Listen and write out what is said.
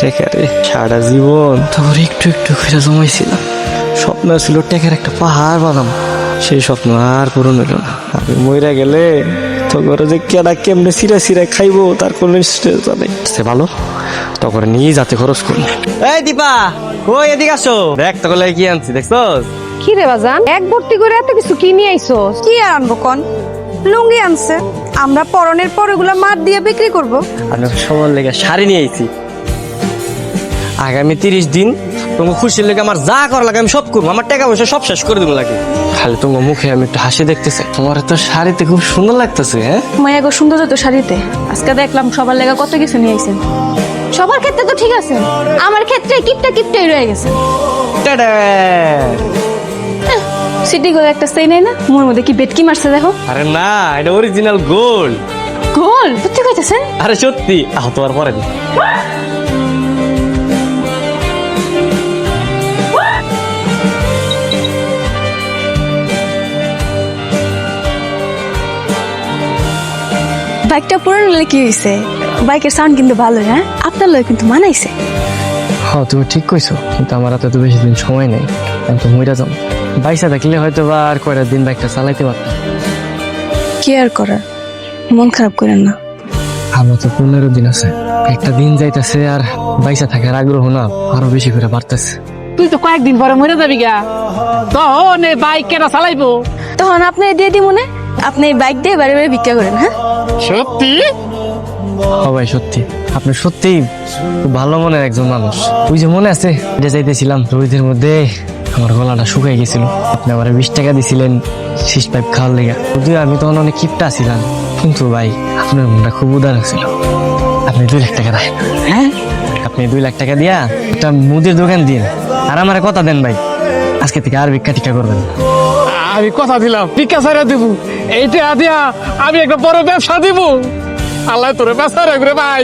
টেকা রে, সারা জীবন তারপর একটু একটু করে জমাইছিলাম। স্বপ্ন ছিল টেকার একটা পাহাড় বানাম, সেই স্বপ্ন আর পূরণ হইল না। আমি মইরা গেলে তো ঘরে যে কেডা কেমনে সিরা সিরা খাইবো তার কোনো নিশ্চয় নেই। সে ভালো তখন নিয়ে যাতে খরচ করি। এই দীপা, কই এদিকে আসো, দেখ তো গলায় কি আনছি, দেখছস? কি রে বাজান, এক ভর্তি করে এত কিছু কি নিয়ে আইছস? কি আর আনবো কন, লুঙ্গি আনছে, আমরা পরনের পর ওগুলা মাঠ দিয়ে বিক্রি করব। আমি সবার লেগে শাড়ি নিয়ে আইছি। আগামী 30 দিন তোমার খুশির লেগে আমার যা করা লাগে আমি সব করবো, আমার টাকা পয়সা সব শেষ করে দেবো লাগে। খালি তোমার মুখে আমি একটু হাসি দেখতেছি। তোমার তো শাড়িতে খুব সুন্দর লাগতেছে। হ্যাঁ মায়া গো, সুন্দর তো শাড়িতে। আজকে দেখলাম সবার লেগা কত কিছু নিয়ে আইছেন। সবার ক্ষেত্রে তো ঠিক আছে, আমার ক্ষেত্রে কিপটাই রয়ে গেছে। টাটা। সিটি গোল একটা সেই নাই না, মোর মধ্যে কি বেটকি মারছে দেখো। আরে না, এটা অরিজিনাল গোল্ড। গোল সত্যি কইতেছেন? আরে সত্যি, তোমার পরে দিই। বাইকটা পুরনো হলে কি হয়েছে, বাইকের সাউন্ড কিন্তু ভালো। হ্যাঁ, আপনার লোক কিন্তু মানাইছে। হ্যাঁ তুমি ঠিক কইছো, কিন্তু আমার হাতে তো বেশি দিন সময় নেই। আমি তো মইরা যাবো। বাইসা থাকলে হয়তো বা আর কয়টা দিন বাইকটা চালাইতে পারতাম। কি আর করার, মন খারাপ করেন না। আমার তো 15 দিন আছে, একটা দিন যাইতেছে আর বাইসা থাকার আগ্রহ না আরো বেশি করে বাড়তেছে। তুই তো কয়েকদিন পরে মরে যাবি গা, তখন এই বাইক কেনা চালাইবো? তখন আপনি দিয়ে দি মনে, আপনি এই বাইক দিয়ে বাড়ি বাড়ি ভিক্ষা করেন। হ্যাঁ, সত্যি? ভাই সত্যি, আপনি সত্যি খুব ভালো মনের একজন মানুষ। ওই যে মনে আছে এটা যাইতেছিলাম রোদের মধ্যে, আমার গলাটা শুকাই গেছিল, আপনি আমার 20 টাকা দিছিলেন শীষ পাইপ খাওয়ার লেগে। যদিও আমি তখন অনেক কিপটা ছিলাম, কিন্তু ভাই আপনার মনটা খুব উদার ছিল। আপনি 2 লাখ টাকা দেন। হ্যাঁ, আপনি 2 লাখ টাকা দিয়া একটা মুদির দোকান দিন, আর আমার কথা দেন ভাই, আজকে থেকে আর ভিক্ষা টিক্ষা করবেন না। আমি কথা দিলাম টিকা ছাড়া দিব, এইটা দিয়া আমি একটা বড় ব্যবসা দিব। আল্লাহ তোরে ব্যবসা রাখবে ভাই।